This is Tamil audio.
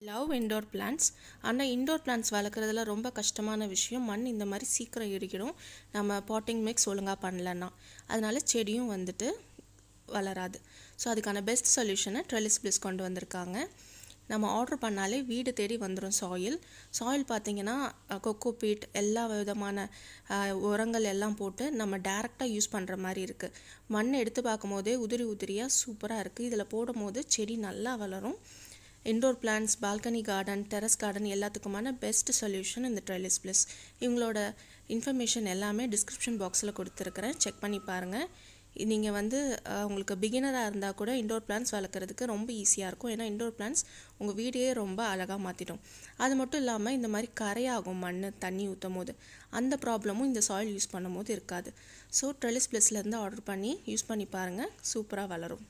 Love indoor plants. ஆனால் இண்டோர் பிளான்ட்ஸ் வளர்க்குறதுல ரொம்ப கஷ்டமான விஷயம் மண் இந்த மாதிரி சீக்கிரம் இடிக்கிடும். நம்ம பாட்டிங் மிக்ஸ் ஒழுங்காக பண்ணலன்னா அதனால செடியும் வந்துட்டு வளராது. ஸோ அதுக்கான பெஸ்ட் சொல்யூஷனை ட்ரெல்லிஸ் பிளிஸ் கொண்டு வந்திருக்காங்க. நம்ம ஆர்டர் பண்ணாலே வீடு தேடி வந்துடும். சாயில் பார்த்திங்கன்னா கொக்கோ பீட் எல்லா விதமான உரங்கள் எல்லாம் போட்டு நம்ம டேரெக்டாக யூஸ் பண்ணுற மாதிரி இருக்குது. மண் எடுத்து பார்க்கும் போதே உதிரியாக சூப்பராக இருக்குது. இதில் போடும் போது செடி நல்லா வளரும். Indoor plants, balcony garden, terrace garden எல்லாத்துக்குமான பெஸ்ட் சொல்யூஷன் இந்த ட்ரெல்லிஸ் பிளிஸ். இவங்களோட இன்ஃபர்மேஷன் எல்லாமே டிஸ்கிரிப்ஷன் பாக்ஸில் கொடுத்துருக்குறேன், செக் பண்ணி பாருங்கள். நீங்கள் உங்களுக்கு பிகினராக இருந்தால் கூட இண்டோர் பிளான்ட்ஸ் வளர்க்குறதுக்கு ரொம்ப ஈஸியாக இருக்கும். ஏன்னா இண்டோர் பிளான்ட்ஸ் உங்கள் வீடையே ரொம்ப அழகாக மாற்றிடும். அது மட்டும் இல்லாமல் இந்த மாதிரி கரையாகும் மண் தண்ணி ஊற்றும் போது, அந்த ப்ராப்ளமும் இந்த சாயில் யூஸ் பண்ணும் போது இருக்காது. ஸோ ட்ரெல்லிஸ் பிளிஸ்லேருந்து ஆர்டர் பண்ணி யூஸ் பண்ணி பாருங்கள், சூப்பராக வளரும்.